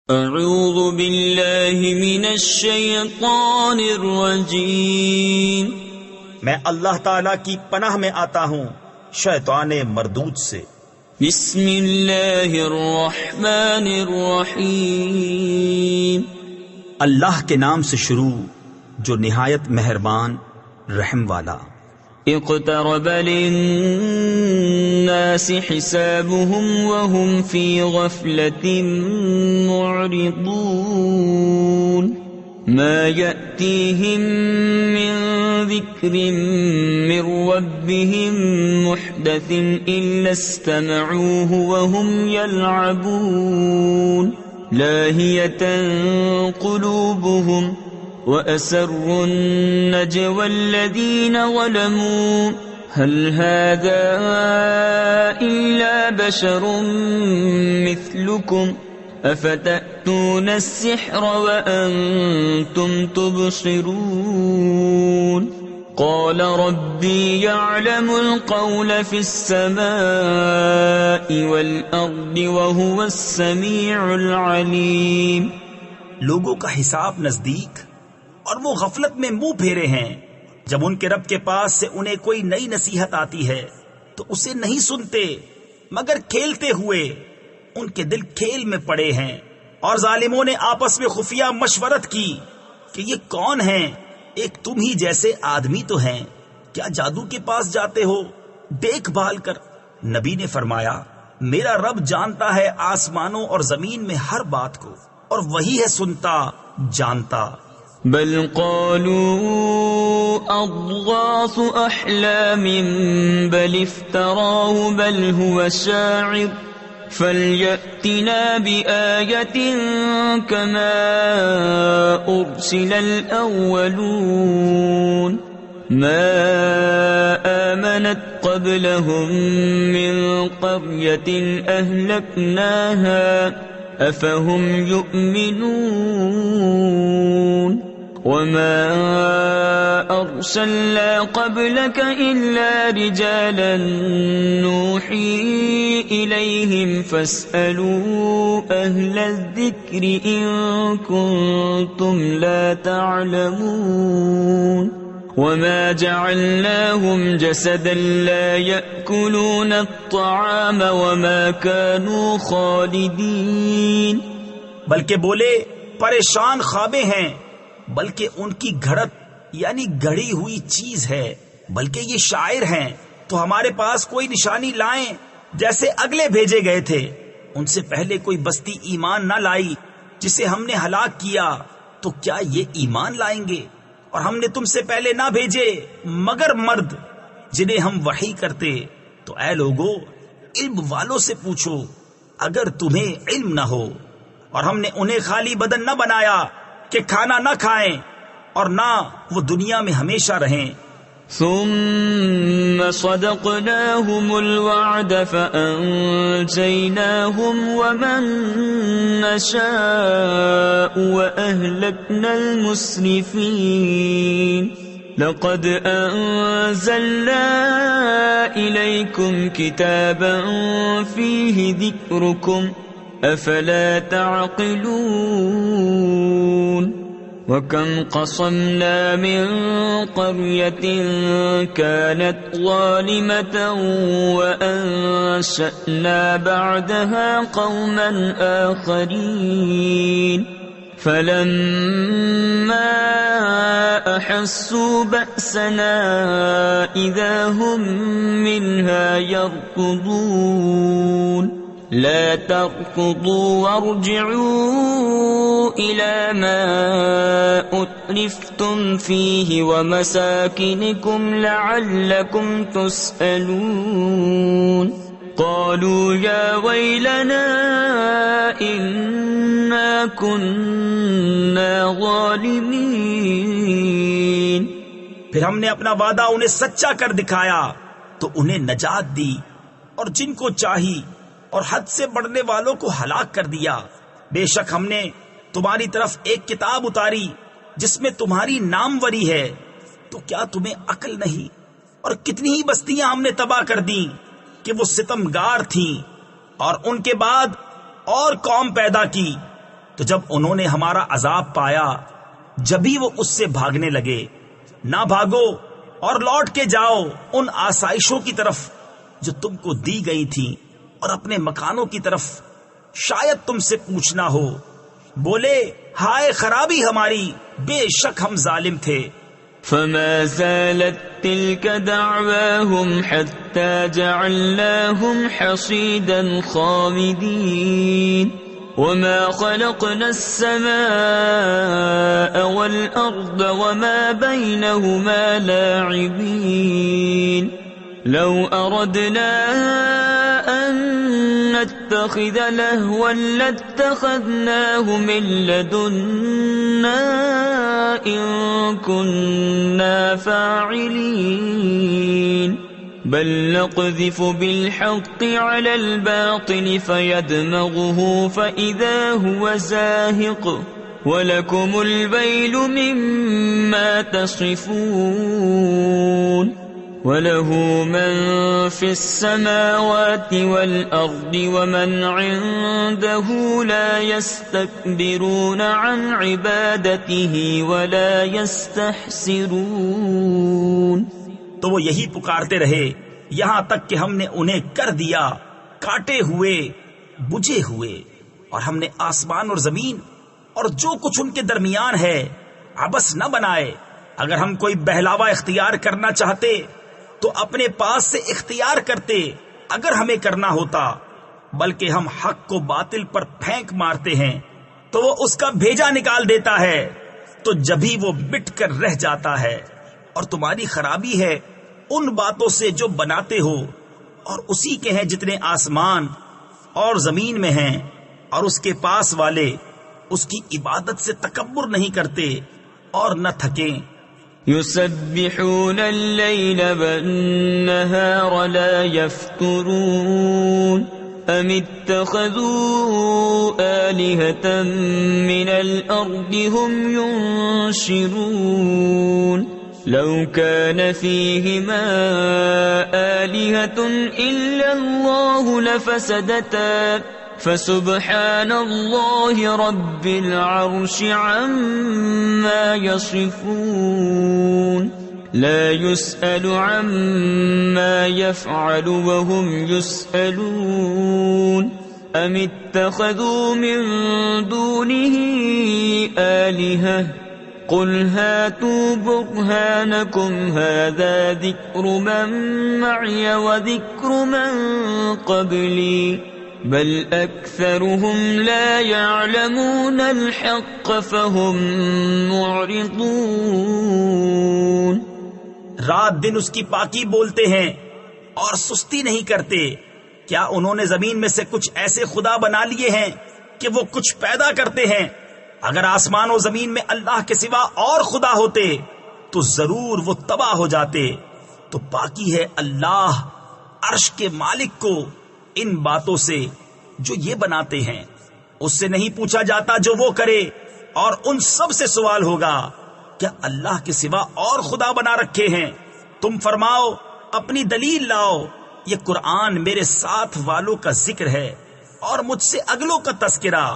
اعوذ باللہ من الشیطان الرجیم، میں اللہ تعالی کی پناہ میں آتا ہوں شیطان مردود سے۔ بسم اللہ الرحمن الرحیم، اللہ کے نام سے شروع جو نہایت مہربان رحم والا۔ اقترب للناس حسابهم وهم في غفلة معرضون، ما يأتيهم من ذكر من ربهم محدث إلا استمعوه وهم يلعبون، لاهية قلوبهم وَأَسَرُّوا النَّجْوَى الَّذِينَ ظَلَمُوا هَلْ هَذَا إِلَّا بَشَرٌ مِثْلُكُمْ أَفَتَأْتُونَ السِّحْرَ وَأَنْتُمْ تُبْصِرُونَ قَالَ رَبِّي يَعْلَمُ الْقَوْلَ فِي السَّمَاءِ وَالْأَرْضِ وَهُوَ السَّمِيعُ الْعَلِيمُ۔ لوگوں کا حساب نزدیک اور وہ غفلت میں منہ پھیرے ہیں۔ جب ان کے رب کے پاس سے انہیں کوئی نئی نصیحت آتی ہے تو اسے نہیں سنتے مگر کھیلتے ہوئے۔ ان کے دل کھیل میں پڑے ہیں، اور ظالموں نے آپس میں خفیہ مشورت کی کہ یہ کون ہیں؟ ایک تم ہی جیسے آدمی تو ہیں، کیا جادو کے پاس جاتے ہو دیکھ بھال کر؟ نبی نے فرمایا، میرا رب جانتا ہے آسمانوں اور زمین میں ہر بات کو، اور وہی ہے سنتا جانتا۔ بل قالوا اضغاث احلام بل افتراه بل هو شاعر فليأتنا بآية كما أرسل الأولون ما آمنت قبلهم من قرية أهلكناها أفهم يؤمنون وما أرسلنا قبلك إلا رجالا نوحي إليهم فاسألوا أهل الذكر إن كنتم لا تعلمون وما جعلناهم جسدا لا يأكلون الطعام وما كانوا خالدين۔ بلکہ بولے پریشان خوابیں ہیں، بلکہ ان کی گھڑت یعنی گھڑی ہوئی چیز ہے، بلکہ یہ شاعر ہیں، تو ہمارے پاس کوئی نشانی لائیں جیسے اگلے بھیجے گئے تھے۔ ان سے پہلے کوئی بستی ایمان نہ لائی جسے ہم نے ہلاک کیا، تو کیا یہ ایمان لائیں گے؟ اور ہم نے تم سے پہلے نہ بھیجے مگر مرد جنہیں ہم وحی کرتے۔ تو اے لوگو، علم والوں سے پوچھو اگر تمہیں علم نہ ہو۔ اور ہم نے انہیں خالی بدن نہ بنایا کہ کھانا نہ کھائیں اور نہ وہ دنیا میں ہمیشہ رہیں۔ ثم صدقناهم الوعد فأنجيناهم ومن نشاء وأهلكنا المسرفين لقد أنزلنا إليكم كتابا فيه ذكركم أفلا تعقلون وَكَمْ قَصَمْنَا مِنْ قَرْيَةٍ كَانَتْ ظَالِمَةً وَأَنشَأْنَا بَعْدَهَا قَوْمًا آخَرِينَ فَلَمَّا أَحَسُّوا بَأْسَنَا إِذَا هُمْ مِنْهَا يَرْكُضُونَ لا تركضوا وارجعوا إلى ما أترفتم فيه ومساكنكم لعلكم تسألون قالوا يا ويلنا إنا كنا ظالمين۔ پھر ہم نے اپنا وعدہ انہیں سچا کر دکھایا تو انہیں نجات دی، اور جن کو چاہی اور حد سے بڑھنے والوں کو ہلاک کر دیا۔ بے شک ہم نے تمہاری طرف ایک کتاب اتاری جس میں تمہاری ناموری ہے، تو کیا تمہیں عقل نہیں؟ اور کتنی ہی بستیاں ہم نے تباہ کر دیں کہ وہ ستمگار تھیں، اور ان کے بعد اور قوم پیدا کی تو جب انہوں نے ہمارا عذاب پایا جبھی وہ اس سے بھاگنے لگے۔ نہ بھاگو اور لوٹ کے جاؤ ان آسائشوں کی طرف جو تم کو دی گئی تھی اور اپنے مکانوں کی طرف، شاید تم سے پوچھنا ہو۔ بولے ہائے خرابی ہماری، بے شک ہم ظالم تھے۔ فما زالت تلك دعواهم حتى جعلناهم حصيدا خامدين وما خلقنا السماء والأرض وما بينهما لاعبين لو أردنا أن نتخذ لهوا لاتخذناه من لدنا إن كنا فاعلين بل نقذف بالحق على الباطل فيدمغه فإذا هو زاهق ولكم الويل مما تصفون وله من في السماوات والأرض ومن عنده لا يستكبرون عن عبادته ولا يستحسرون۔ تو وہ یہی پکارتے رہے یہاں تک کہ ہم نے انہیں کر دیا کاٹے ہوئے بجھے ہوئے، اور ہم نے آسمان اور زمین اور جو کچھ ان کے درمیان ہے عبث نہ بنائے۔ اگر ہم کوئی بہلاوا اختیار کرنا چاہتے تو اپنے پاس سے اختیار کرتے اگر ہمیں کرنا ہوتا، بلکہ ہم حق کو باطل پر پھینک مارتے ہیں تو وہ اس کا بھیجا نکال دیتا ہے، تو جبھی وہ مٹ کر رہ جاتا ہے۔ اور تمہاری خرابی ہے ان باتوں سے جو بناتے ہو، اور اسی کے ہیں جتنے آسمان اور زمین میں ہیں، اور اس کے پاس والے اس کی عبادت سے تکبر نہیں کرتے اور نہ تھکیں۔ يسبحون الليل والنهار لا يفترون أم اتخذوا آلهة من الأرض هم ينشرون لو كان فيهما آلهة إلا الله لفسدتا فسبحان الله رب العرش عما يصفون لا يسأل عما يفعل وهم يسألون أم اتخذوا من دونه آلهة قل هاتوا برهانكم هذا ذكر من معي وذكر من قبلي بل أكثرهم لا يعلمون الحق فهم معرضون۔ رات دن اس کی پاکی بولتے ہیں اور سستی نہیں کرتے۔ کیا انہوں نے زمین میں سے کچھ ایسے خدا بنا لیے ہیں کہ وہ کچھ پیدا کرتے ہیں؟ اگر آسمان و زمین میں اللہ کے سوا اور خدا ہوتے تو ضرور وہ تباہ ہو جاتے۔ تو پاکی ہے اللہ عرش کے مالک کو ان باتوں سے جو یہ بناتے ہیں۔ اس سے نہیں پوچھا جاتا جو وہ کرے، اور ان سب سے سوال ہوگا کیا اللہ کے سوا اور خدا بنا رکھے ہیں؟ تم فرماؤ اپنی دلیل لاؤ، یہ قرآن میرے ساتھ والوں کا ذکر ہے اور مجھ سے اگلوں کا تذکرہ،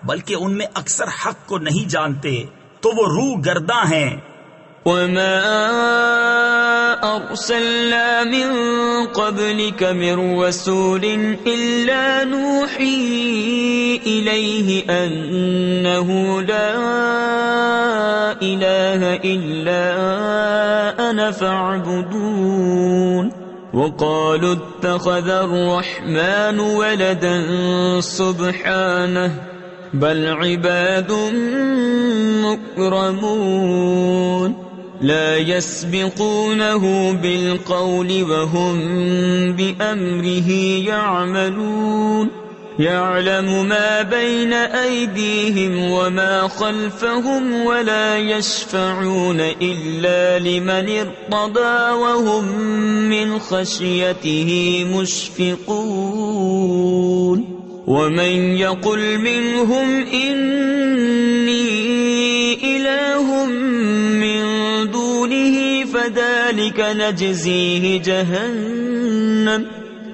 بلکہ ان میں اکثر حق کو نہیں جانتے تو وہ روح گرداں ہیں۔ وما أرسلنا من قبلك من رسول إلا نوحي إليه أنه لا إله إلا أنا فاعبدون وقالوا اتخذ الرحمن ولدا سبحانه بل عباد مكرمون لا يسبقونه بالقول وهم بأمره يعملون يعلم ما بين أيديهم وما خلفهم ولا يشفعون إلا لمن ارتضى وهم من خشيته مشفقون ومن يقل منهم إني إله من دونه فذلك نجزيه جهنم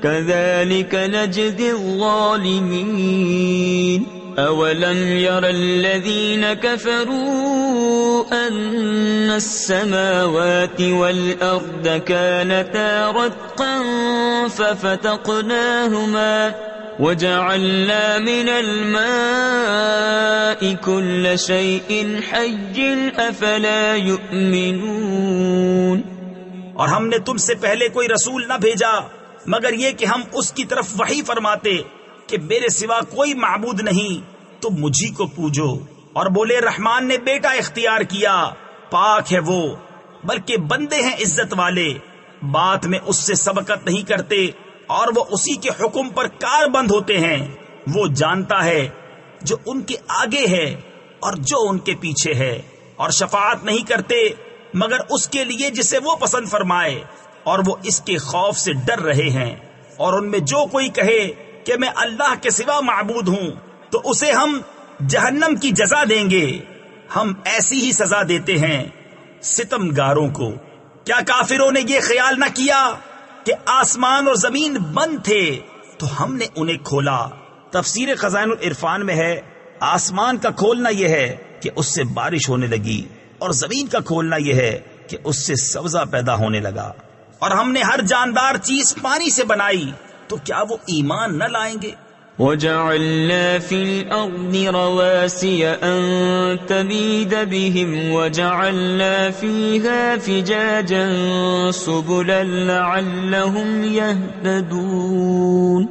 كذلك نجزي الظالمين۔ أولم ير الذين كفروا أن السماوات والأرض كانتا رتقا ففتقناهما وجعلنا من الماء كل شيء حي أفلا يؤمنون۔ اور ہم نے تم سے پہلے کوئی رسول نہ بھیجا مگر یہ کہ ہم اس کی طرف وحی فرماتے کہ میرے سوا کوئی معبود نہیں، تم مجھی کو پوجو۔ اور بولے رحمان نے بیٹا اختیار کیا، پاک ہے وہ، بلکہ بندے ہیں عزت والے، بات میں اس سے سبقت نہیں کرتے اور وہ اسی کے حکم پر کار بند ہوتے ہیں۔ وہ جانتا ہے جو ان کے آگے ہے اور جو ان کے پیچھے ہے، اور شفاعت نہیں کرتے مگر اس کے لیے جسے وہ پسند فرمائے، اور وہ اس کے خوف سے ڈر رہے ہیں۔ اور ان میں جو کوئی کہے کہ میں اللہ کے سوا معبود ہوں تو اسے ہم جہنم کی جزا دیں گے، ہم ایسی ہی سزا دیتے ہیں ستمگاروں کو۔ کیا کافروں نے یہ خیال نہ کیا کہ آسمان اور زمین بند تھے تو ہم نے انہیں کھولا؟ تفسیر خزائن العرفان میں ہے آسمان کا کھولنا یہ ہے کہ اس سے بارش ہونے لگی، اور زمین کا کھولنا یہ ہے کہ اس سے سبزہ پیدا ہونے لگا۔ اور ہم نے ہر جاندار چیز پانی سے بنائی، تو کیا وہ ایمان نہ لائیں گے؟ وَجَعَلْنَا فِي الْأَرْضِ رَوَاسِيَ أَن تَمِيدَ بِهِمْ وَجَعَلْنَا فِيهَا فِجَاجًا سُبُلًا لَعَلَّهُمْ يَهْتَدُونَ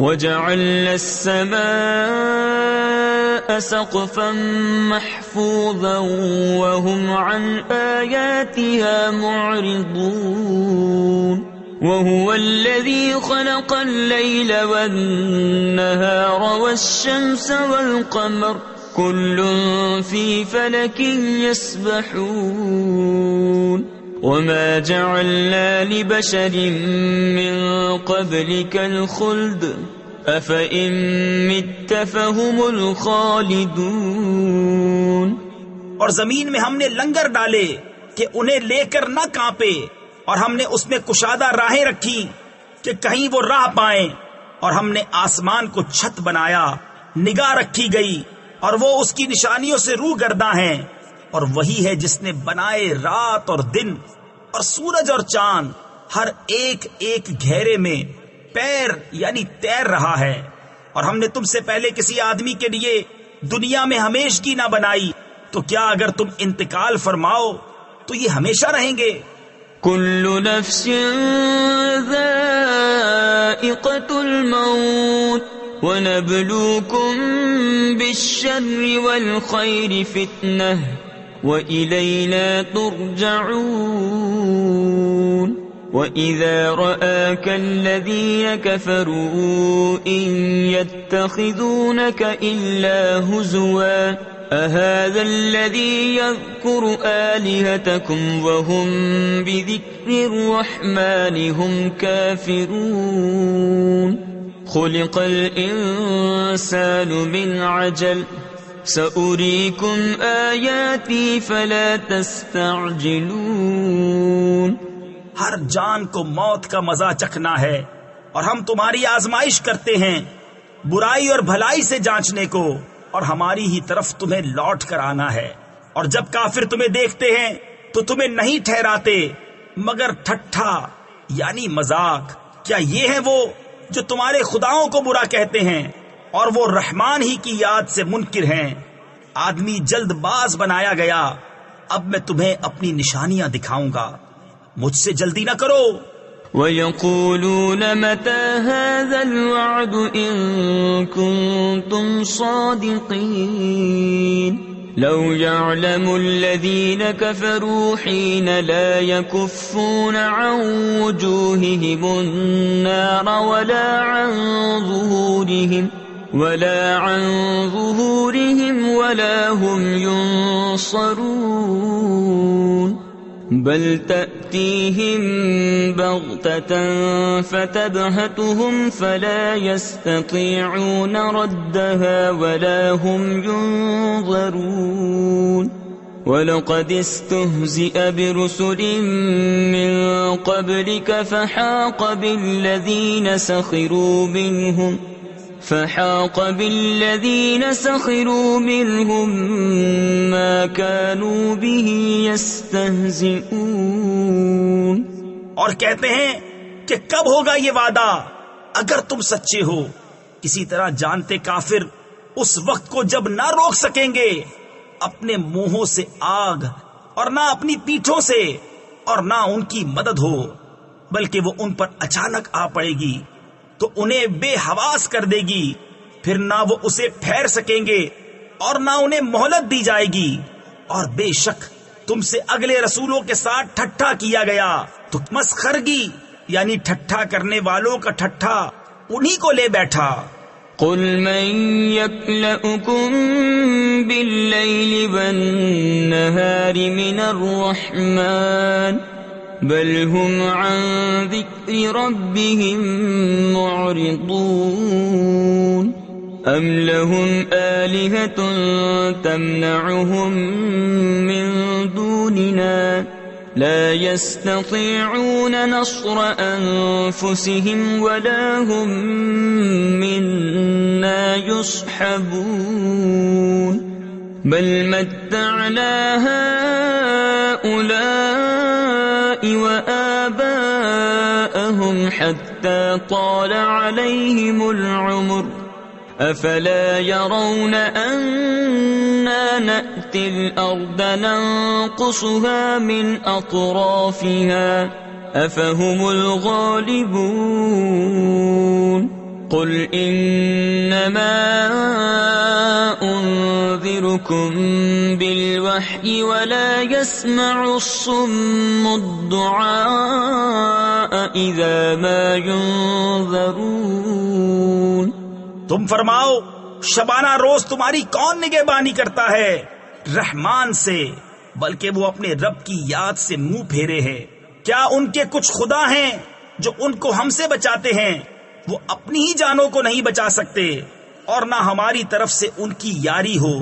وَجَعَلْنَا السَّمَاءَ سَقْفًا مَحْفُوظًا وَهُمْ عَنْ آيَاتِهَا مُعْرِضُونَ وَهُوَ الَّذِي خَلَقَ اللَّيْلَ وَالنَّهَارَ وَالشَّمْسَ وَالْقَمَرَ كُلٌّ فِي فَلَكٍ يَسْبَحُونَ وَمَا جَعَلْنَا لِبَشَرٍ مِّن قَبْلِكَ الْخُلْدَ أَفَإِن مِّتَّ فَهُمُ الْخَالِدُونَ۔ اور زمین میں ہم نے لنگر ڈالے کہ انہیں لے کر نہ کانپے، اور ہم نے اس میں کشادہ راہیں رکھی کہ کہیں وہ راہ پائیں، اور ہم نے آسمان کو چھت بنایا، نگاہ رکھی گئی، اور وہ اس کی نشانیوں سے روح گرداں ہیں۔ اور وہی ہے جس نے بنائے رات اور دن اور سورج اور چاند، ہر ایک ایک گھیرے میں پیر یعنی تیر رہا ہے۔ اور ہم نے تم سے پہلے کسی آدمی کے لیے دنیا میں ہمیشگی نہ بنائی، تو کیا اگر تم انتقال فرماؤ تو یہ ہمیشہ رہیں گے؟ كل نفس ذائقة الموت ونبلوكم بالشر والخير فتنة وإلينا ترجعون وإذا رآك الذين كفروا إن يتخذونك إلا هزوا أهذا الذي يذكر آلهتكم وهم بذكر الرحمن هم كافرون خلق الإنسان من عجل سأريكم آياتي فلا تستعجلون۔ ہر جان کو موت کا مزہ چکھنا ہے، اور ہم تمہاری آزمائش کرتے ہیں برائی اور بھلائی سے جانچنے کو، اور ہماری ہی طرف تمہیں لوٹ کر آنا ہے۔ اور جب کافر تمہیں دیکھتے ہیں تو تمہیں نہیں ٹھہراتے مگر ٹھٹھا یعنی مذاق۔ کیا یہ ہیں وہ جو تمہارے خداؤں کو برا کہتے ہیں اور وہ رحمان ہی کی یاد سے منکر ہیں؟ آدمی جلد باز بنایا گیا، اب میں تمہیں اپنی نشانیاں دکھاؤں گا، مجھ سے جلدی نہ کرو۔ وَيَقُولُونَ مَتَى هَذَا الْوَعْدُ إِن كُنتُمْ صَادِقِينَ لَوْ يَعْلَمُ الَّذِينَ كَفَرُوا حِينَ لَا يَكُفُّونَ عَنْ وُجُوهِهِمُ النَّارَ وَلَا عَنْ ظُهُورِهِمْ وَلَا هُمْ يُنصَرُونَ بل تأتيهم بغتة فتبهتهم فلا يستطيعون ردها ولا هم ينظرون ولقد استهزئ برسل من قبلك فحاق بالذين سخروا منهم فحاق بالذين سخروا منهم ما كانوا به يستهزئون۔ اور کہتے ہیں کہ کب ہوگا یہ وعدہ اگر تم سچے ہو؟ کسی طرح جانتے کافر اس وقت کو جب نہ روک سکیں گے اپنے منہوں سے آگ اور نہ اپنی پیٹھوں سے، اور نہ ان کی مدد ہو، بلکہ وہ ان پر اچانک آ پڑے گی تو انہیں بے حواس کر دے گی، پھر نہ وہ اسے ٹھہر سکیں گے اور نہ انہیں مہلت دی جائے گی۔ اور بے شک تم سے اگلے رسولوں کے ساتھ ٹھٹھا کیا گیا تو مسخرگی یعنی ٹھٹھا کرنے والوں کا ٹھٹھا انہی کو لے بیٹھا۔ قل من يكلؤكم بالليل والنهار من الرحمن بل هم عن ذكر ربهم معرضون أم لهم آلهة تمنعهم من دوننا لا يستطيعون نصر أنفسهم ولا هم منا يصحبون بل متعنا هؤلاء وآباءهم حتى طال عليهم العمر أفلا يرون أنا نأتي الأرض ننقصها من أطرافها أفهم الغالبون قل إنما أنذركم بالوحي ولا يسمع الصم الدعاء إذا ما ينذرون۔ تم فرماؤ شبانہ روز تمہاری کون نگہبانی کرتا ہے؟ رحمان سے، بلکہ وہ اپنے رب کی یاد سے منہ پھیرے ہیں۔ کیا ان کے کچھ خدا ہیں جو ان کو ہم سے بچاتے ہیں؟ وہ اپنی ہی جانوں کو نہیں بچا سکتے، اور نہ ہماری طرف سے ان کی یاری ہو،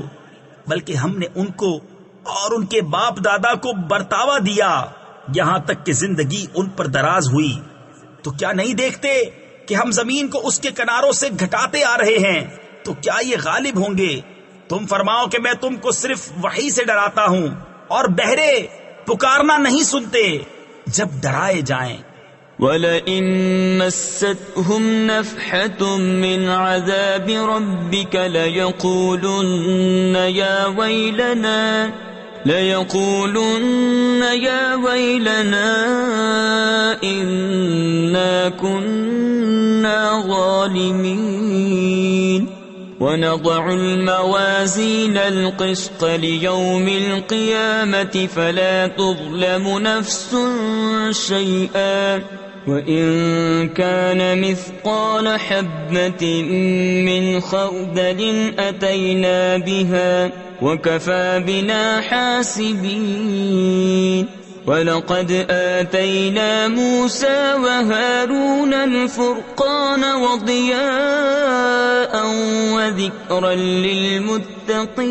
بلکہ ہم نے ان کو اور ان کے باپ دادا کو برتاوا دیا یہاں تک کہ زندگی ان پر دراز ہوئی۔ تو کیا نہیں دیکھتے کہ ہم زمین کو اس کے کناروں سے گھٹاتے آ رہے ہیں؟ تو کیا یہ غالب ہوں گے؟ تم فرماؤ کہ میں تم کو صرف وحی سے ڈراتا ہوں، اور بہرے پکارنا نہیں سنتے جب ڈرائے جائیں۔ وَلَئِن مَسَّتْهُمْ نَفْحَةٌ مِّنْ عَذَابِ رَبِّكَ لَيَقُولُنَّ يَا وَيْلَنَا إِنَّا كُنَّا ظَالِمِينَ وَنَضَعُ الْمَوَازِينَ الْقِسْطَ لِيَوْمِ الْقِيَامَةِ فَلَا تُظْلَمُ نَفْسٌ شَيْئًا وَإِن كَانَ مِثْقَالَ حَبَّةٍ مِّنْ خَرْدَلٍ أَتَيْنَا بِهَا وَكَفَى بِنَا حَاسِبِينَ وَلَقَدْ آتَيْنَا مُوسَى وَهَارُونَ الْفُرْقَانَ وَضِيَاءً وَذِكْرًا لِّلْمُتَّقِينَ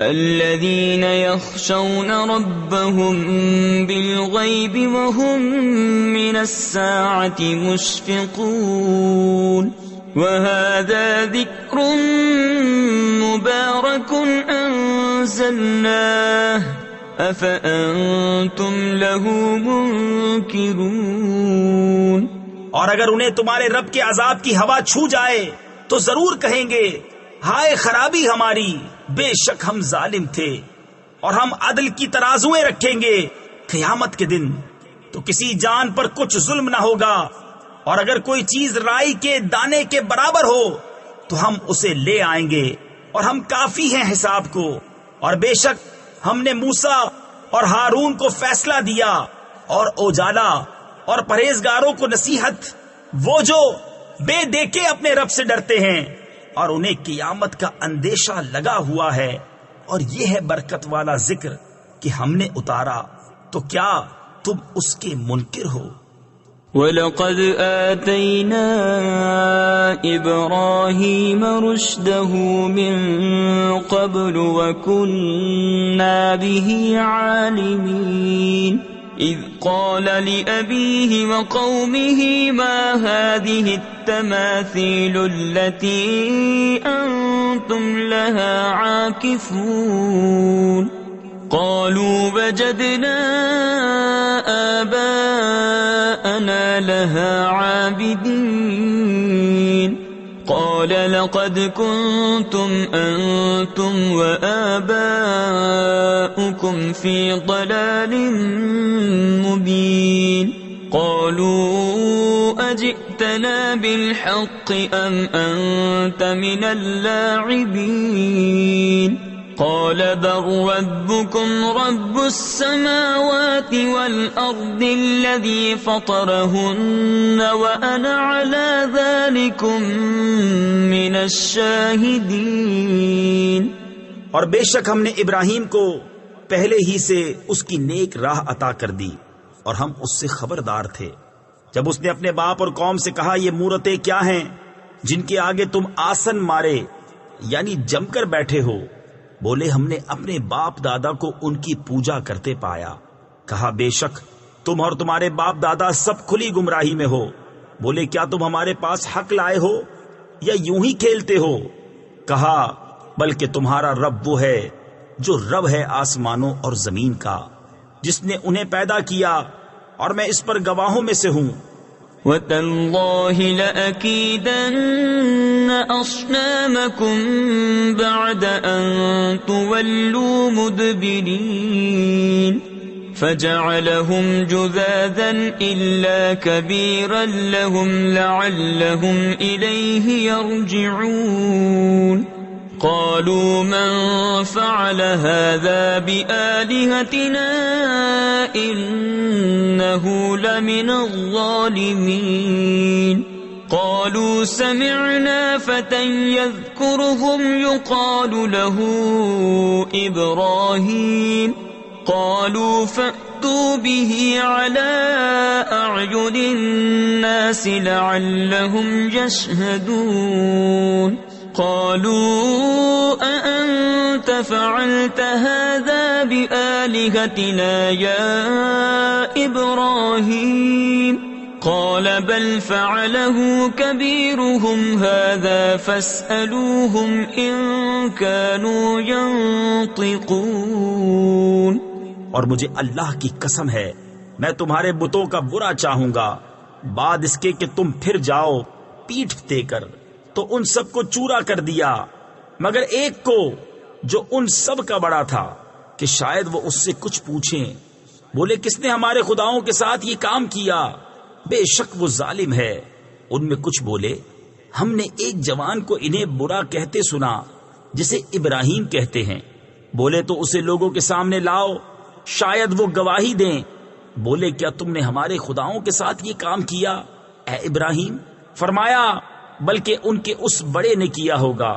الَّذِينَ يَخْشَوْنَ رَبَّهُم بِالْغَيْبِ وَهُم مِّنَ السَّاعَةِ مُشْفِقُونَ وَهَذَا ذِكْرٌ مُبَارَكٌ أَنزَلْنَاهُ أَفَأَنتُمْ لَهُ مُنكِرُونَ۔ اور اگر انہیں تمہارے رب کے عذاب کی ہوا چھو جائے تو ضرور کہیں گے ہائے خرابی ہماری، بے شک ہم ظالم تھے، اور ہم عدل کی ترازویں رکھیں گے قیامت کے دن، تو کسی جان پر کچھ ظلم نہ ہوگا، اور اگر کوئی چیز رائی کے دانے کے برابر ہو تو ہم اسے لے آئیں گے، اور ہم کافی ہیں حساب کو۔ اور بے شک ہم نے موسیٰ اور ہارون کو فیصلہ دیا اور اجالا اور پرہیزگاروں کو نصیحت، وہ جو بے دیکھے اپنے رب سے ڈرتے ہیں اور انہیں قیامت کا اندیشہ لگا ہوا ہے، اور یہ ہے برکت والا ذکر کہ ہم نے اتارا، تو کیا تم اس کے منکر ہو؟ وَلَقَدْ آتَيْنَا إِبْرَاهِيمَ رُشْدَهُ مِن قَبْلُ وَكُنَّا بِهِ عَالِمِينَ إذ قال لأبيه وقومه ما هذه التماثيل التي أنتم لها عاكفون قالوا وجدنا آباءنا لها عابدين قال لقد كنتم أنتم وآباؤكم في ضلال مبين قالوا أجئتنا بالحق أم أنت من اللاعبين قال بل ربكم رب السماوات والأرض الذي فطرهن وأنا على ذلكم من الشاهدين اور بے شک ہم نے ابراہیم کو پہلے ہی سے اس کی نیک راہ عطا کر دی اور ہم اس سے خبردار تھے جب اس نے اپنے باپ اور قوم سے کہا یہ مورتیں کیا ہیں جن کے آگے تم آسن مارے یعنی جم کر بیٹھے ہو بولے ہم نے اپنے باپ دادا کو ان کی پوجا کرتے پایا کہا بے شک تم اور تمہارے باپ دادا سب کھلی گمراہی میں ہو بولے کیا تم ہمارے پاس حق لائے ہو یا یوں ہی کھیلتے ہو کہا بلکہ تمہارا رب وہ ہے جو رب ہے آسمانوں اور زمین کا جس نے انہیں پیدا کیا اور میں اس پر گواہوں میں سے ہوں وَتَاللَّهِ لَأَكِيدَنَّ أَصْنَامَكُمْ بَعْدَ أَن تُوَلُّوا مُدْبِرِينَ فَجَعَلَهُمْ جُذَاذًا إِلَّا كَبِيرًا لَهُمْ لَعَلَّهُمْ إِلَيْهِ يَرْجِعُونَ قالوا من فعل هذا بآلهتنا إنه لمن الظالمين قالوا سمعنا فتى يذكرهم يقال له إبراهيم قالوا فأتوا به على أعين الناس لعلهم يشهدون قالوا أأنت فعلت هذا بآلهتنا يا إبراهيم قال بل فعله كبيرهم هذا فاسألوهم إن كانوا ينطقون اور مجھے اللہ کی قسم ہے میں تمہارے بتوں کا برا چاہوں گا بعد اس کے کہ تم پھر جاؤ پیٹھ دے کر تو ان سب کو چورا کر دیا مگر ایک کو جو ان سب کا بڑا تھا کہ شاید وہ اس سے کچھ پوچھیں بولے کس نے ہمارے خداؤں کے ساتھ یہ کام کیا بے شک وہ ظالم ہے ان میں کچھ بولے ہم نے ایک جوان کو انہیں برا کہتے سنا جسے ابراہیم کہتے ہیں بولے تو اسے لوگوں کے سامنے لاؤ شاید وہ گواہی دیں بولے کیا تم نے ہمارے خداؤں کے ساتھ یہ کام کیا اے ابراہیم فرمایا بلکہ ان کے اس بڑے نے کیا ہوگا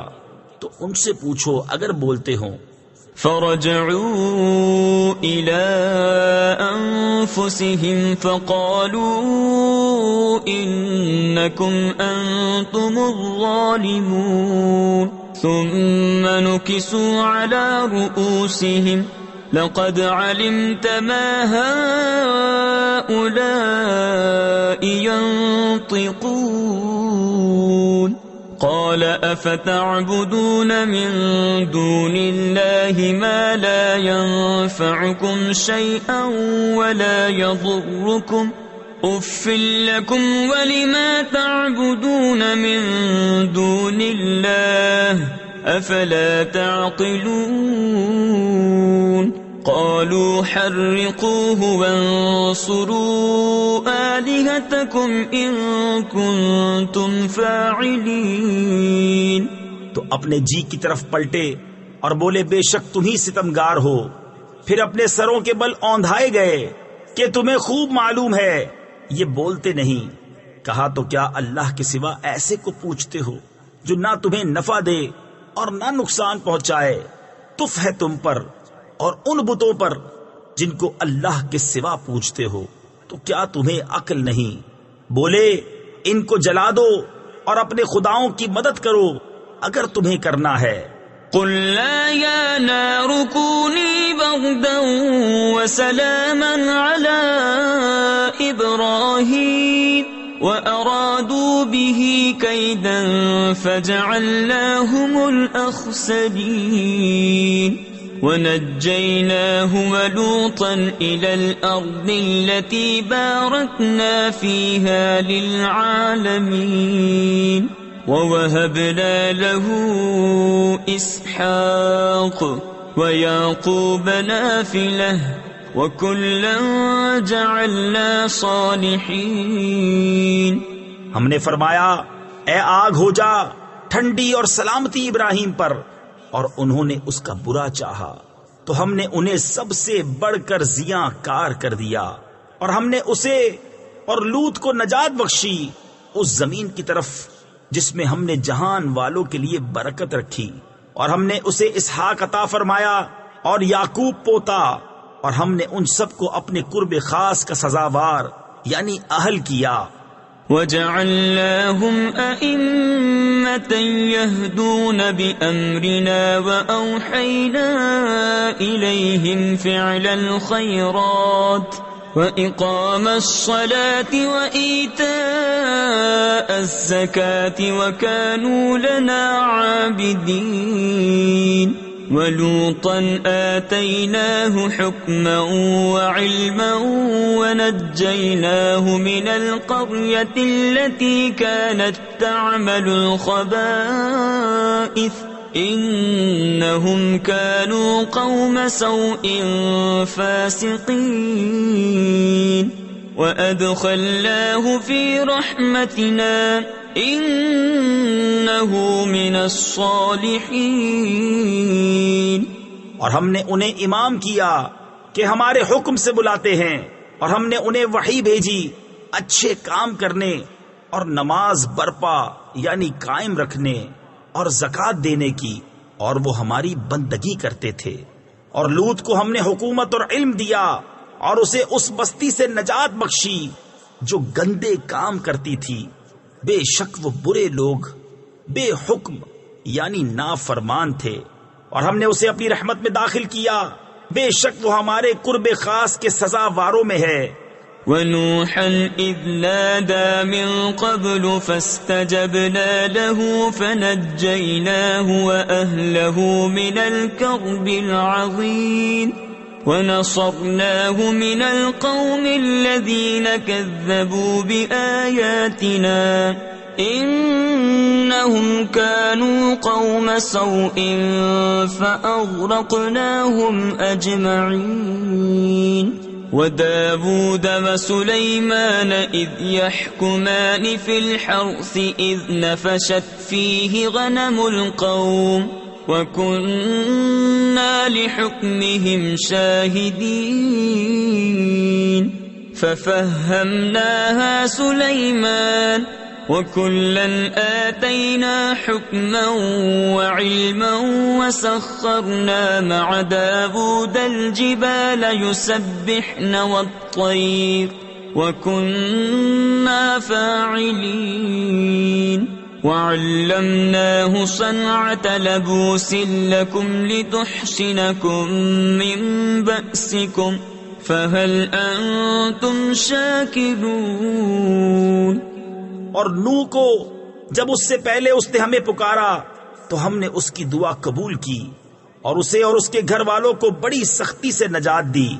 تو ان سے پوچھو اگر بولتے ہوں فرجعوا إلى أنفسهم فقالوا إنكم أنتم الظالمون ثم نكسوا على رؤوسهم لقد علمت ما هؤلاء ينطقون قال أفتعبدون من دون الله ما لا ينفعكم شيئا ولا يضركم أف لكم ولما تعبدون من دون الله أفلا تعقلون قالوا حرقوه وانصروا آلهتكم إن كنتم فاعلين تو اپنے جی کی طرف پلٹے اور بولے بے شک تم ہی ستمگار ہو پھر اپنے سروں کے بل اوندھائے گئے کہ تمہیں خوب معلوم ہے یہ بولتے نہیں کہا تو کیا اللہ کے سوا ایسے کو پوچھتے ہو جو نہ تمہیں نفع دے اور نہ نقصان پہنچائے تف ہے تم پر اور ان بتوں پر جن کو اللہ کے سوا پوچھتے ہو تو کیا تمہیں عقل نہیں بولے ان کو جلا دو اور اپنے خداؤں کی مدد کرو اگر تمہیں کرنا ہے قلنا يا نار كوني بردا وسلاما على إبراهيم وأرادوا به كيدا فجعلناهم الأخسرين ونجيناه ولوطا إلى الأرض التي باركنا فيها للعالمين ووهبنا له إسحاق ويعقوب نافلة وكلا جعلنا صالحين. ہم نے فرمایا اے آگ ہو جا ٹھنڈی اور سلامتی ابراہیم پر، اور انہوں نے اس کا برا چاہا تو ہم نے انہیں سب سے بڑھ کر زیاں کار کر دیا، اور ہم نے اسے اور لوط کو نجات بخشی اس زمین کی طرف جس میں ہم نے جہان والوں کے لیے برکت رکھی، اور ہم نے اسے اسحاق عطا فرمایا اور یعقوب پوتا، اور ہم نے ان سب کو اپنے قرب خاص کا سزاوار یعنی اہل کیا. وَجَعَلْنَاهُمْ أَئِمَّةً يَهْدُونَ بِأَمْرِنَا وَأَوْحَيْنَا إِلَيْهِمْ فِعْلَ الْخَيْرَاتِ وَإِقَامَ الصَّلَاةِ وَإِيتَاءَ الزَّكَاةِ وَكَانُوا لَنَا عَابِدِينَ. وَلُوطًا آتَيْنَاهُ حُكْمًا وَعِلْمًا وَنَجَّيْنَاهُ مِنَ الْقَرْيَةِ الَّتِي كَانَتْ تَعْمَلُ الْخَبَائِثَ إِنَّهُمْ كَانُوا قَوْمَ سَوْءٍ فَاسِقِينَ. وَأَدْخَلْنَاهُ فِي رَحْمَتِنَا إِنَّهُ مِنَ الصَّالِحِينَ. اور ہم نے انہیں امام کیا کہ ہمارے حکم سے بلاتے ہیں، اور ہم نے انہیں وحی بھیجی اچھے کام کرنے اور نماز برپا یعنی قائم رکھنے اور زکوٰۃ دینے کی، اور وہ ہماری بندگی کرتے تھے. اور لوط کو ہم نے حکومت اور علم دیا اور اسے اس بستی سے نجات بخشی جو گندے کام کرتی تھی. بے شک وہ برے لوگ بے حکم یعنی نافرمان تھے، اور ہم نے اسے اپنی رحمت میں داخل کیا، بے شک وہ ہمارے قرب خاص کے سزاواروں میں ہے. وَنُوحًا إِذْ نَادَى مِن قَبْلُ فَاسْتَجَبْنَا لَهُ فَنَجَّيْنَاهُ وَأَهْلَهُ مِنَ الْكَرْبِ الْعَظِيمِ وَنَصَرْنَاهُ مِنَ الْقَوْمِ الَّذِينَ كَذَّبُوا بِآيَاتِنَا إِنَّهُمْ كَانُوا قَوْمَ سَوْءٍ فَأَغْرَقْنَاهُمْ أَجْمَعِينَ. وَدَاوُودَ وَسُلَيْمَانَ إِذْ يَحْكُمَانِ فِي الْحَرْثِ إِذْ نَفَشَتْ فِيهِ غَنَمُ الْقَوْمِ وَكُنَّا لِحُكْمِهِمْ شَاهِدِينَ. فَفَهَّمْنَاهَا سُلَيْمَانَ وَكُلًّا آتَيْنَا حُكْمًا وَعِلْمًا وَسَخَّرْنَا مَعَ دَاوُودَ الْجِبَالَ يُسَبِّحْنَ وَالطَّيْرَ وَكُنَّا فَاعِلِينَ. وَعَلَّمْنَاهُ صَنْعَةَ لَبُوسٍ لَكُمْ لِتُحْصِنَكُمْ مِنْ بَأْسِكُمْ فَهَلْ أَنْتُمْ شَاكِرُونَ. اور نوح کو جب اس سے پہلے اس نے ہمیں پکارا تو ہم نے اس کی دعا قبول کی اور اسے اور اس کے گھر والوں کو بڑی سختی سے نجات دی،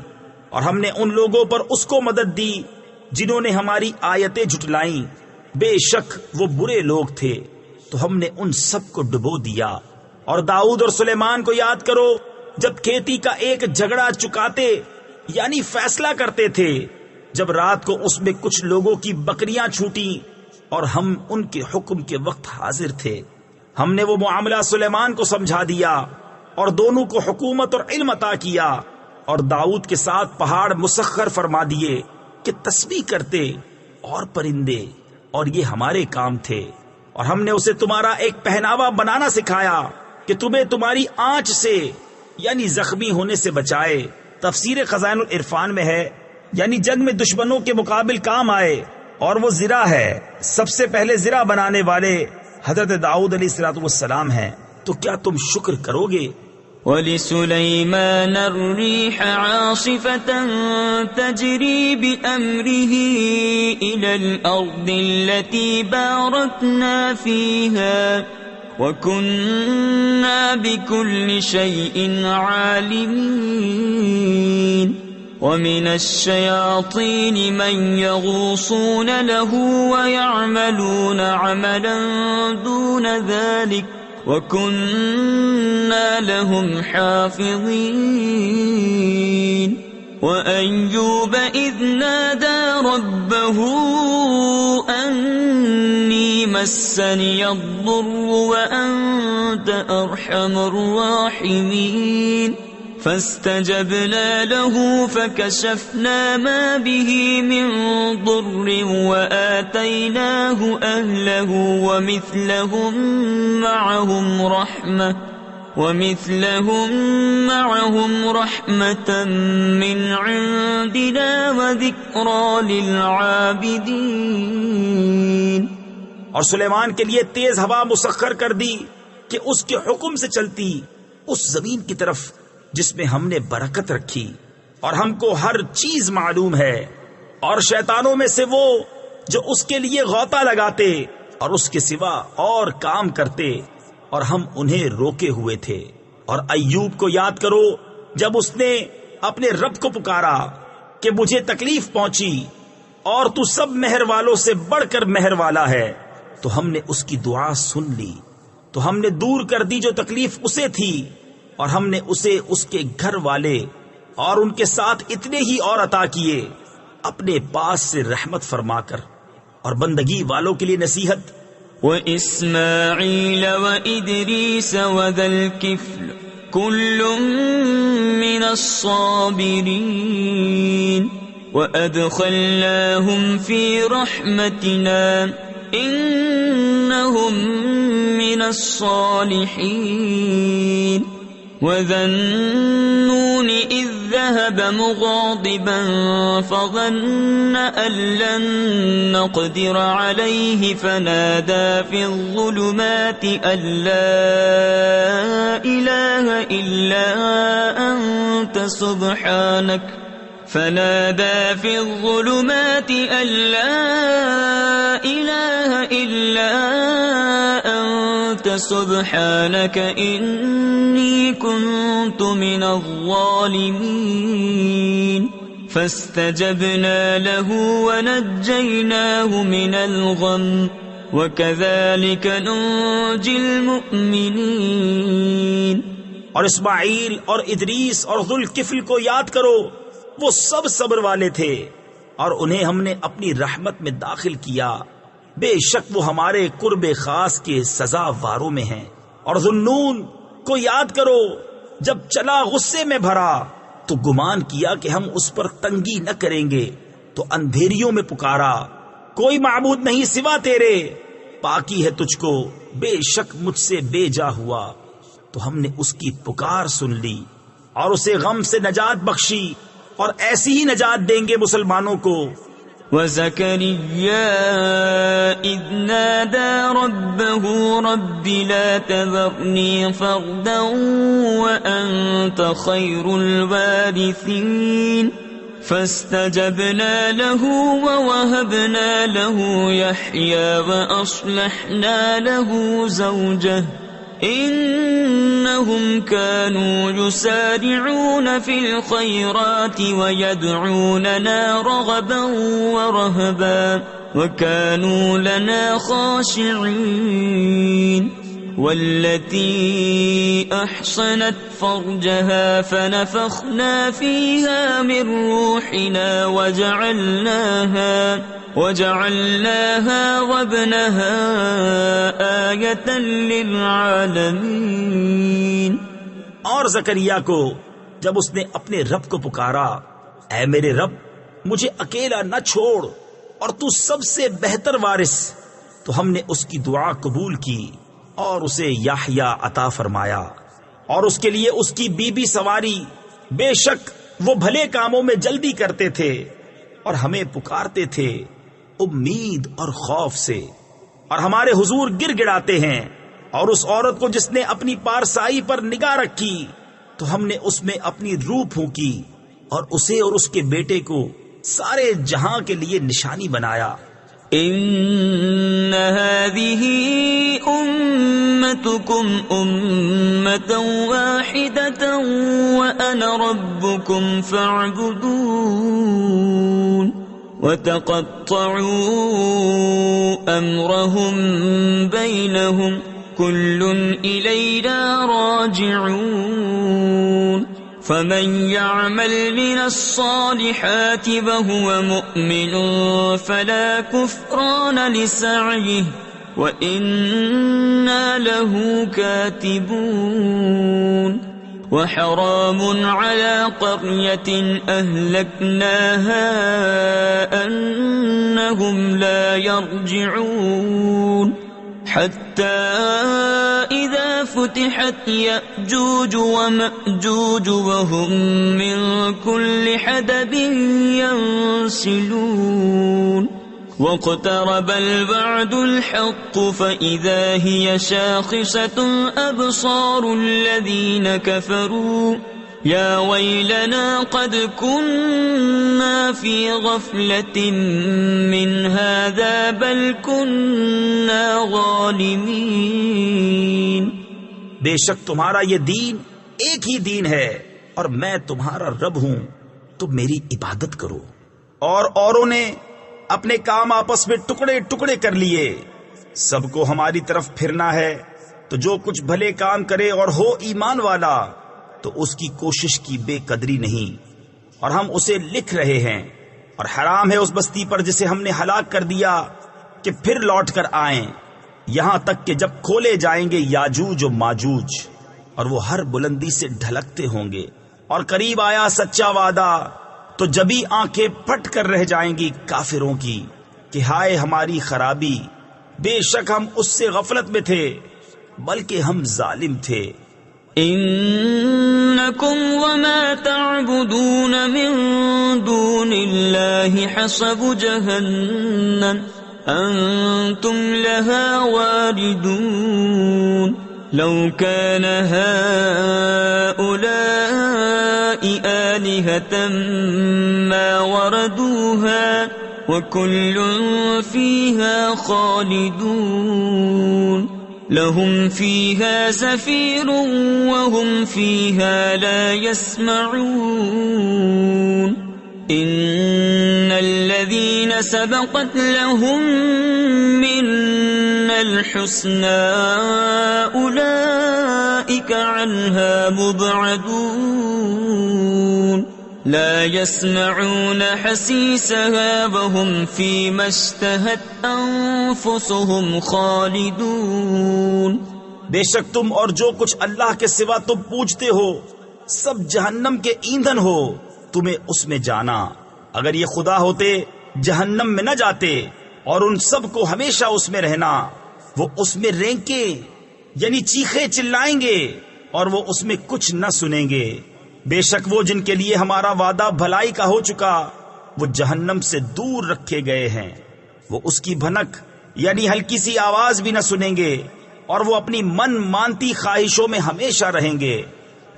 اور ہم نے ان لوگوں پر اس کو مدد دی جنہوں نے ہماری آیتیں جھٹلائیں. بے شک وہ برے لوگ تھے تو ہم نے ان سب کو ڈبو دیا. اور داؤد اور سلیمان کو یاد کرو جب کھیتی کا ایک جھگڑا چکاتے یعنی فیصلہ کرتے تھے، جب رات کو اس میں کچھ لوگوں کی بکریاں چھوٹی اور ہم ان کے حکم کے وقت حاضر تھے. ہم نے وہ معاملہ سلیمان کو سمجھا دیا اور دونوں کو حکومت اور علم عطا کیا، اور داؤد کے ساتھ پہاڑ مسخر فرما دیے کہ تسبیح کرتے اور پرندے، اور یہ ہمارے کام تھے. اور ہم نے اسے تمہارا ایک پہناوا بنانا سکھایا کہ تمہیں تمہاری آنچ سے یعنی زخمی ہونے سے بچائے. تفسیر خزائن العرفان میں ہے یعنی جنگ میں دشمنوں کے مقابل کام آئے، اور وہ زرہ ہے. سب سے پہلے زرہ بنانے والے حضرت داؤد علیہ السلام ہیں. تو کیا تم شکر کرو گے؟ وَلِسُلَيْمَانَ الرِّيحَ عَاصِفَةً تَجْرِي بِأَمْرِهِ إِلَى الْأَرْضِ الَّتِي بَارَكْنَا فِيهَا وَكُنَّا بِكُلِّ شَيْءٍ عَالِمِينَ وَمِنَ الشَّيَاطِينِ مَن يَغُوصُونَ لَهُ وَيَعْمَلُونَ عَمَلًا دُونَ ذَلِكَ وَكُنَّا لَهُمْ حَافِظِينَ وَأَيُّوبَ إِذْ نَادَى رَبَّهُ أَنِّي مَسَّنِيَ الضُّرُّ وَأَنْتَ أَرْحَمُ الرَّاحِمِينَ فاستجبنا له فكشفنا ما به من ضر وآتيناه أهله ومثلهم معهم رحمة من عندنا وذكرى للعابدين. اور سلیمان کے لیے تیز ہوا مسخر کر دی کہ اس کے حکم سے چلتی اس زمین کی طرف جس میں ہم نے برکت رکھی، اور ہم کو ہر چیز معلوم ہے، اور شیطانوں میں سے وہ جو اس کے لیے غوطہ لگاتے اور اس کے سوا اور کام کرتے، اور ہم انہیں روکے ہوئے تھے. اور ایوب کو یاد کرو جب اس نے اپنے رب کو پکارا کہ مجھے تکلیف پہنچی اور تو سب مہر والوں سے بڑھ کر مہر والا ہے، تو ہم نے اس کی دعا سن لی، تو ہم نے دور کر دی جو تکلیف اسے تھی، اور ہم نے اسے اس کے گھر والے اور ان کے ساتھ اتنے ہی اور عطا کیے اپنے پاس سے رحمت فرما کر. اور بندگی والوں کے لیے نصیحت، وَإِسْمَاعِيلَ وَإِدْرِيسَ وَذَا الْكِفْلِ كُلٌّ مِّنَ الصَّابِرِينَ وَأَدْخَلْنَاهُمْ فِي رَحْمَتِنَا إِنَّهُمْ مِنَ الصَّالِحِينَ وَذَا النُّونِ إِذ ذَهَبَ مُغَاضِبًا فَظَنَّ أَن لَّن نَّقْدِرَ عَلَيْهِ فَنَادَىٰ فِي الظُّلُمَاتِ أَن لَّا إِلَٰهَ إِلَّا أَنتَ سبحانك إني كنت من الظالمين فاستجبنا له ونجيناه من الغم وكذلك ننجي المؤمنين. اور اسماعیل اور ادریس اور ذوالکفل کو یاد کرو، وہ سب صبر والے تھے اور انہیں ہم نے اپنی رحمت میں داخل کیا، بے شک وہ ہمارے قرب خاص کے سزا واروں میں ہیں. اور ذوالنون کو یاد کرو، جب چلا غصے میں بھرا تو گمان کیا کہ ہم اس پر تنگی نہ کریں گے، تو اندھیریوں میں پکارا، کوئی معبود نہیں سوا تیرے، پاکی ہے تجھ کو، بے شک مجھ سے بے جا ہوا. تو ہم نے اس کی پکار سن لی اور اسے غم سے نجات بخشی، اور ایسی ہی نجات دیں گے مسلمانوں کو. وَزَكَرِيَّا إِذْ نَادَى رَبَّهُ رَبِّ لَا تَذَرْنِي فَرْدًا وَأَنْتَ خَيْرُ الْوَارِثِينَ فَاسْتَجَبْنَا لَهُ وَوَهَبْنَا لَهُ يَحْيَى وَأَصْلَحْنَا لَهُ زَوْجَهُ إنهم كانوا يسارعون في الخيرات ويدعوننا رغبا ورهبا وكانوا لنا خاشعين. والتي أحصنت فرجها فنفخنا فيها من روحنا وجعلناها وابنها آية للعالمين. اور زکریا کو جب اس نے اپنے رب کو پکارا، اے میرے رب مجھے اکیلا نہ چھوڑ اور تو سب سے بہتر وارث، تو ہم نے اس کی دعا قبول کی اور اسے یحییٰ عطا فرمایا، اور اس کے لیے اس کی بی بی سواری. بے شک وہ بھلے کاموں میں جلدی کرتے تھے اور ہمیں پکارتے تھے امید اور خوف سے، اور ہمارے حضور گر گڑاتے ہیں اور اس عورت کو جس نے اپنی پارسائی پر نگاہ رکھی تو ہم نے اس میں اپنی روح پھونکی اور اسے اور اس کے بیٹے کو سارے جہاں کے لیے نشانی بنایا. ان هذه امتكم امة واحدة وانا ربكم فاعبدون وتقطعوا امرهم بينهم كل إلينا راجعون. فمن يعمل من الصالحات وهو مؤمن فلا كفران لسعيه وإنا له كاتبون. وحرام على قرية أهلكناها أنهم لا يرجعون حتى إذا فتحت يأجوج ومأجوج وهم من كل حدب ينسلون. واقترب الوعد الحق فإذا هي شاخصة أبصار الذين كفروا يا ويلنا قد كنا في غفلة من هذا بل كنا ظالمين. بے شک تمہارا یہ دین ایک ہی دین ہے اور میں تمہارا رب ہوں، تم میری عبادت کرو. اور اوروں نے اپنے کام آپس میں ٹکڑے ٹکڑے کر لیے. سب کو ہماری طرف پھرنا ہے، تو جو کچھ بھلے کام کرے اور ہو ایمان والا تو اس کی کوشش کی بے قدری نہیں، اور ہم اسے لکھ رہے ہیں. اور حرام ہے اس بستی پر جسے ہم نے ہلاک کر دیا کہ پھر لوٹ کر آئیں، یہاں تک کہ جب کھولے جائیں گے یاجوج و ماجوج، اور وہ ہر بلندی سے ڈھلکتے ہوں گے. اور قریب آیا سچا وعدہ تو جبھی آنکھیں پھٹ کر رہ جائیں گی کافروں کی کہ ہائے ہماری خرابی، بے شک ہم اس سے غفلت میں تھے بلکہ ہم ظالم تھے. انکم وما تعبدون من دون اللہ حصب جہنم انتم لها واردون. لو كان هؤلاء آلهة ما وردوها وكل فيها خالدون. لهم فيها زفير وهم فيها لا يسمعون. إن الذين سبقت لهم منا الحسنى أولئك عنها مبعدون. لا يسمعون حسيسها وهم فيما اشتهت أنفسهم خالدون. بے شک تم اور جو کچھ اللہ کے سوا تم پوجتے ہو سب جہنم کے ایندھن ہو، تمہیں اس میں جانا. اگر یہ خدا ہوتے جہنم میں نہ جاتے، اور ان سب کو ہمیشہ اس میں رہنا. وہ اس میں رینکے یعنی چیخے چلائیں گے اور وہ اس میں کچھ نہ سنیں گے. بے شک وہ جن کے لیے ہمارا وعدہ بھلائی کا ہو چکا وہ جہنم سے دور رکھے گئے ہیں. وہ اس کی بھنک یعنی ہلکی سی آواز بھی نہ سنیں گے اور وہ اپنی من مانتی خواہشوں میں ہمیشہ رہیں گے.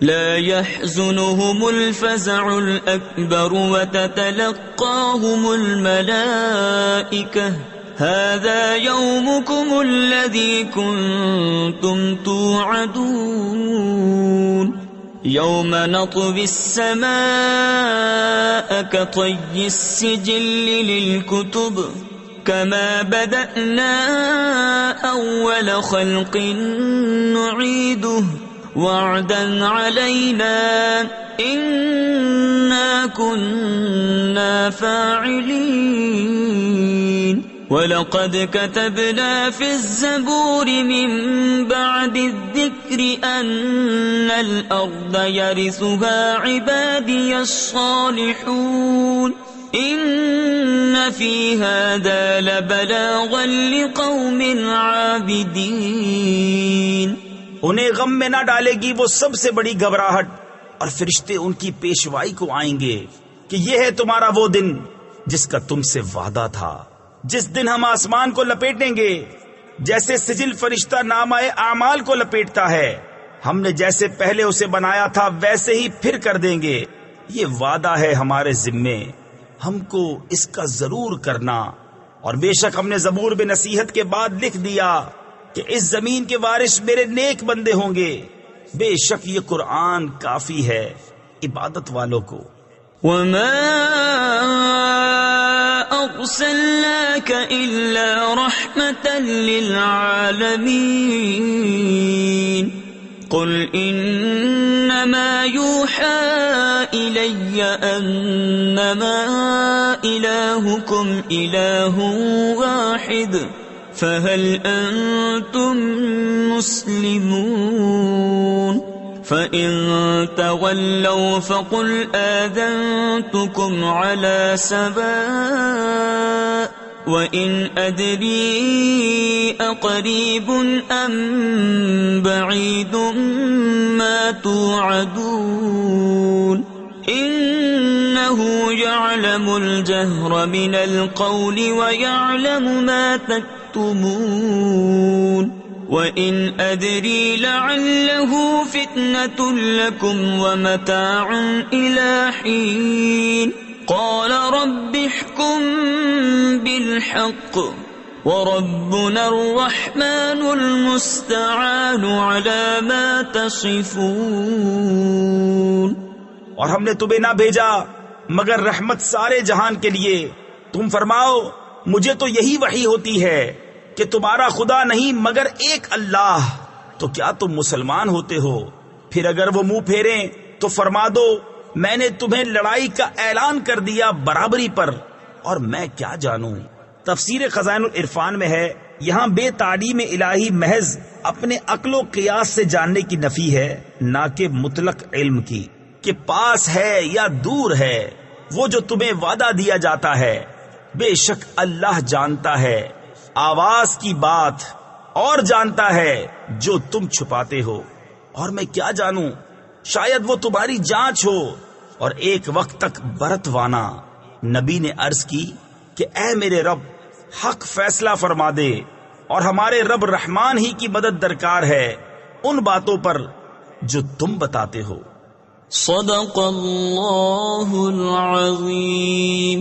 لا يحزنهم الفزع الأكبر وتتلقاهم الملائكة هذا يومكم الذي كنتم توعدون. يوم نطوي السماء كطي السجل للكتب كما بدأنا أول خلق نعيده وعدا علينا إنا كنا فاعلين. وَلَقَدْ كَتَبْنَا فِي الزَّبُورِ مِن بَعْدِ الذِّكْرِ أَنَّ الْأَرْضَ يَرِثُهَا عِبَادِيَ الصَّالِحُونَ إِنَّ فِي هَذَا لَبَلَاغًا لِقَوْمٍ عَابِدِينَ. انہیں غم میں نہ ڈالے گی وہ سب سے بڑی گھبراہٹ، اور فرشتے ان کی پیشوائی کو آئیں گے کہ یہ ہے تمہارا وہ دن جس کا تم سے وعدہ تھا، جس دن ہم آسمان کو لپیٹیں گے جیسے سجل فرشتہ نامہ اعمال کو لپیٹتا ہے. ہم نے جیسے پہلے اسے بنایا تھا ویسے ہی پھر کر دیں گے. یہ وعدہ ہے ہمارے ذمے، ہم کو اس کا ضرور کرنا. اور بے شک ہم نے زبور میں نصیحت کے بعد لکھ دیا کہ اس زمین کے وارث میرے نیک بندے ہوں گے. بے شک یہ قرآن کافی ہے عبادت والوں کو. وما أرسلناك إلا رحمة للعالمين قل إنما يوحى إلي أنما إلهكم إله واحد فهل أنتم مسلمون فإن تولوا فقل آذنتكم على سواء وإن أدري أقريب أم بعيد ما توعدون إنه يعلم الجهر من القول ويعلم ما تكتمون وَإِنْ أَدْرِي لَعَلَّهُ فِتْنَةٌ لَكُمْ وَمَتَاعٌ إِلَى حِينٍ قَالَ رَبِّ احْكُمْ بِالْحَقِّ وَرَبُّنَا الرَّحْمَنُ الْمُسْتَعَانُ عَلَى مَا تَصِفُونَ. اور ہم نے تمہیں نہ بھیجا مگر رحمت سارے جہان کے لیے. تم فرماؤ مجھے تو یہی وحی ہوتی ہے کہ تمہارا خدا نہیں مگر ایک اللہ. تو کیا تم مسلمان ہوتے ہو؟ پھر اگر وہ منہ پھیریں تو فرما دو میں نے تمہیں لڑائی کا اعلان کر دیا برابری پر، اور میں کیا جانوں. تفسیر خزائن العرفان میں ہے یہاں بے تعلیم الہی محض اپنے عقل و قیاس سے جاننے کی نفی ہے، نہ کہ مطلق علم کی کہ پاس ہے یا دور ہے. وہ جو تمہیں وعدہ دیا جاتا ہے بے شک اللہ جانتا ہے آواز کی بات اور جانتا ہے جو تم چھپاتے ہو. اور میں کیا جانوں، شاید وہ تمہاری جانچ ہو. اور ایک وقت تک برتوانا نبی نے عرض کی کہ اے میرے رب حق فیصلہ فرما دے، اور ہمارے رب رحمان ہی کی مدد درکار ہے ان باتوں پر جو تم بتاتے ہو. صدق اللہ العظیم.